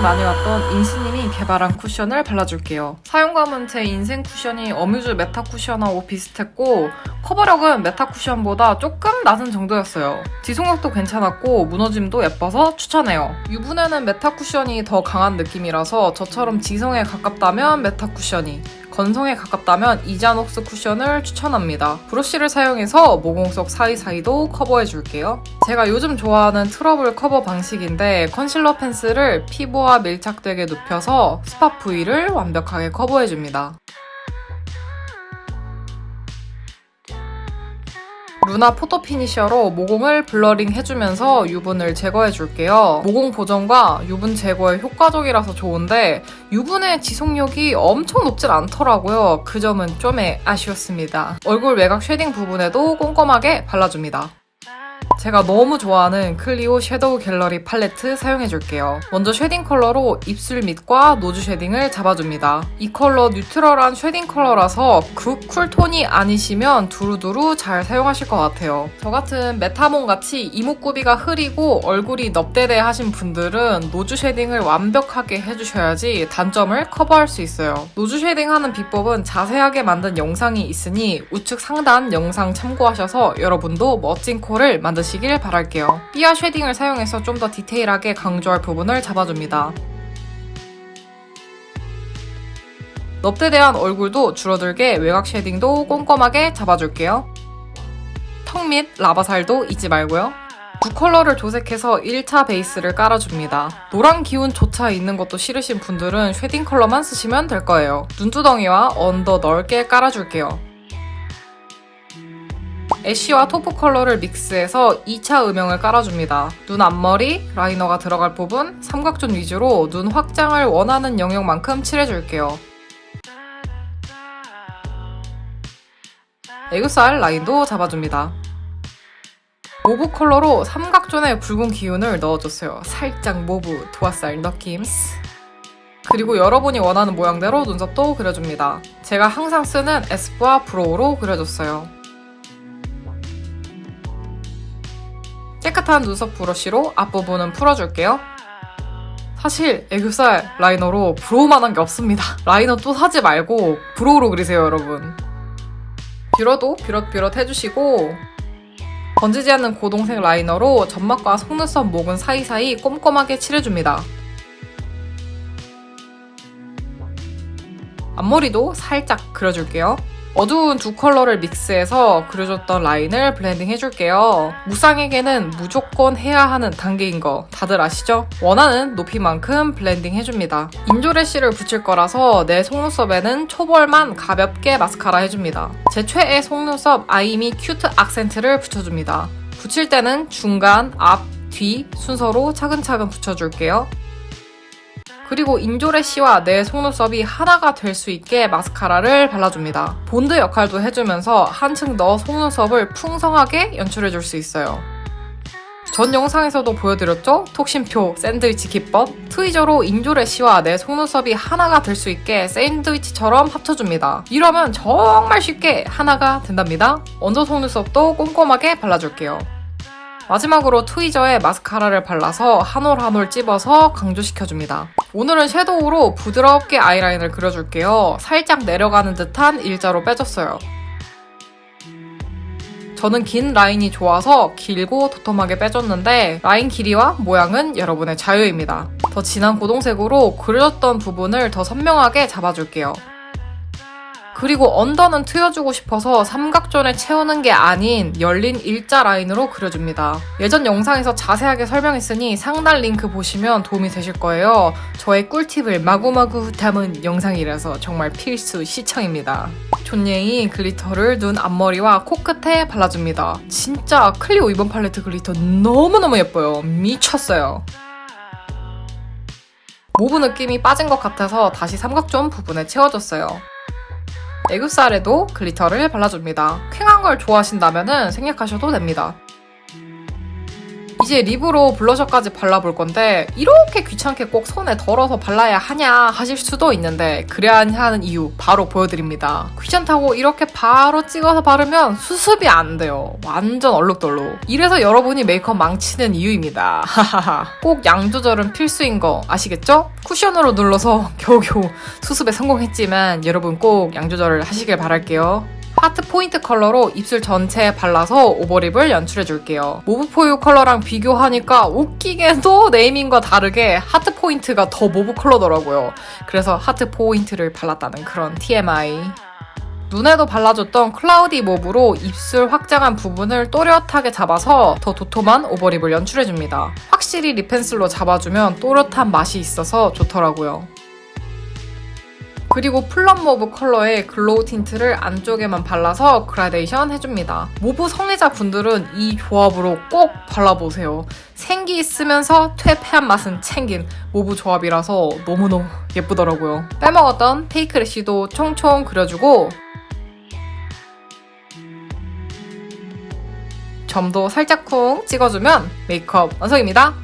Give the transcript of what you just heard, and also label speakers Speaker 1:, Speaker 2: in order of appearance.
Speaker 1: 많이 왔던 인스님이 개발한 쿠션을 발라줄게요. 사용감은 제 인생 쿠션이 어뮤즈 메타 쿠션하고 비슷했고 커버력은 메타 쿠션보다 조금 낮은 정도였어요. 지속력도 괜찮았고 무너짐도 예뻐서 추천해요. 유분에는 메타 쿠션이 더 강한 느낌이라서 저처럼 지성에 가깝다면 메타 쿠션이, 건성에 가깝다면 이자녹스 쿠션을 추천합니다. 브러쉬를 사용해서 모공 속 사이사이도 커버해줄게요. 제가 요즘 좋아하는 트러블 커버 방식인데 컨실러 펜슬을 피부와 밀착되게 눕혀서 스팟 부위를 완벽하게 커버해줍니다. 루나 포토 피니셔로 모공을 블러링 해주면서 유분을 제거해줄게요. 모공 보정과 유분 제거에 효과적이라서 좋은데 유분의 지속력이 엄청 높진 않더라고요. 그 점은 좀 아쉬웠습니다. 얼굴 외곽 쉐딩 부분에도 꼼꼼하게 발라줍니다. 제가 너무 좋아하는 클리오 섀도우 갤러리 팔레트 사용해줄게요. 먼저 쉐딩 컬러로 입술 밑과 노즈 쉐딩을 잡아줍니다. 이 컬러 뉴트럴한 쉐딩 컬러라서 쿨톤이 아니시면 두루두루 잘 사용하실 것 같아요. 저 같은 메타몬같이 이목구비가 흐리고 얼굴이 넙대대 하신 분들은 노즈 쉐딩을 완벽하게 해주셔야지 단점을 커버할 수 있어요. 노즈 쉐딩하는 비법은 자세하게 만든 영상이 있으니 우측 상단 영상 참고하셔서 여러분도 멋진 코를 만드시길 바랄게요. 삐아 쉐딩을 사용해서 좀 더 디테일하게 강조할 부분을 잡아줍니다. 넙대대한 얼굴도 줄어들게 외곽 쉐딩도 꼼꼼하게 잡아줄게요. 턱 및 라바살도 잊지 말고요. 두 컬러를 조색해서 1차 베이스를 깔아줍니다. 노란 기운조차 있는 것도 싫으신 분들은 쉐딩 컬러만 쓰시면 될 거예요. 눈두덩이와 언더 넓게 깔아줄게요. 애쉬와 토프 컬러를 믹스해서 2차 음영을 깔아줍니다. 눈 앞머리, 라이너가 들어갈 부분, 삼각존 위주로 눈 확장을 원하는 영역만큼 칠해줄게요. 애교살 라인도 잡아줍니다. 모브 컬러로 삼각존에 붉은 기운을 넣어줬어요. 살짝 모브, 도화살 느낌스. 그리고 여러분이 원하는 모양대로 눈썹도 그려줍니다. 제가 항상 쓰는 에스쁘아 브로우로 그려줬어요. 깨끗한 눈썹 브러쉬로 앞부분은 풀어줄게요. 사실 애교살 라이너로 브로우만한 게 없습니다. 라이너 또 사지 말고 브로우로 그리세요, 여러분. 뷰러도 뷰럿뷰럿 해주시고 번지지 않는 고동색 라이너로 점막과 속눈썹 모근 사이사이 꼼꼼하게 칠해줍니다. 앞머리도 살짝 그려줄게요. 어두운 두 컬러를 믹스해서 그려줬던 라인을 블렌딩 해줄게요. 무쌍에게는 무조건 해야 하는 단계인 거 다들 아시죠? 원하는 높이만큼 블렌딩 해줍니다. 인조래쉬를 붙일 거라서 내 속눈썹에는 초벌만 가볍게 마스카라 해줍니다. 제 최애 속눈썹 아이미 큐트 악센트를 붙여줍니다. 붙일 때는 중간, 앞, 뒤 순서로 차근차근 붙여줄게요. 그리고 인조래쉬와 내 속눈썹이 하나가 될 수 있게 마스카라를 발라줍니다. 본드 역할도 해주면서 한층 더 속눈썹을 풍성하게 연출해줄 수 있어요. 전 영상에서도 보여드렸죠? 톡심표 샌드위치 기법. 트위저로 인조래쉬와 내 속눈썹이 하나가 될 수 있게 샌드위치처럼 합쳐줍니다. 이러면 정말 쉽게 하나가 된답니다. 언더 속눈썹도 꼼꼼하게 발라줄게요. 마지막으로 트위저에 마스카라를 발라서 한 올 한 올 찝어서 강조시켜줍니다. 오늘은 섀도우로 부드럽게 아이라인을 그려줄게요. 살짝 내려가는 듯한 일자로 빼줬어요. 저는 긴 라인이 좋아서 길고 도톰하게 빼줬는데 라인 길이와 모양은 여러분의 자유입니다. 더 진한 고동색으로 그려졌던 부분을 더 선명하게 잡아줄게요. 그리고 언더는 트여주고 싶어서 삼각존에 채우는 게 아닌 열린 일자 라인으로 그려줍니다. 예전 영상에서 자세하게 설명했으니 상단 링크 보시면 도움이 되실 거예요. 저의 꿀팁을 마구마구 담은 영상이라서 정말 필수 시청입니다. 존예이 글리터를 눈 앞머리와 코끝에 발라줍니다. 진짜 클리오 이번 팔레트 글리터 너무너무 예뻐요. 미쳤어요. 모브 느낌이 빠진 것 같아서 다시 삼각존 부분에 채워줬어요. 애교살에도 글리터를 발라줍니다. 퀭한 걸 좋아하신다면 생략하셔도 됩니다. 이제 립으로 블러셔까지 발라볼 건데 이렇게 귀찮게 꼭 손에 덜어서 발라야 하냐 하실 수도 있는데 그래야 하는 이유 바로 보여드립니다. 귀찮다고 이렇게 바로 찍어서 바르면 수습이 안 돼요. 완전 얼룩덜룩. 이래서 여러분이 메이크업 망치는 이유입니다. 꼭 양 조절은 필수인 거 아시겠죠? 쿠션으로 눌러서 겨우겨우 수습에 성공했지만 여러분 꼭 양 조절을 하시길 바랄게요. 하트 포인트 컬러로 입술 전체에 발라서 오버립을 연출해줄게요. 모브 포유 컬러랑 비교하니까 웃기게도 네이밍과 다르게 하트 포인트가 더 모브 컬러더라고요. 그래서 하트 포인트를 발랐다는 그런 TMI. 눈에도 발라줬던 클라우디 모브로 입술 확장한 부분을 또렷하게 잡아서 더 도톰한 오버립을 연출해줍니다. 확실히 립 펜슬로 잡아주면 또렷한 맛이 있어서 좋더라고요. 그리고 플럼 모브 컬러의 글로우 틴트를 안쪽에만 발라서 그라데이션 해줍니다. 모브 성애자 분들은 이 조합으로 꼭 발라보세요. 생기 있으면서 퇴폐한 맛은 챙긴 모브 조합이라서 너무너무 예쁘더라고요. 빼먹었던 페이크 래쉬도 총총 그려주고 점도 살짝 쿵 찍어주면 메이크업 완성입니다.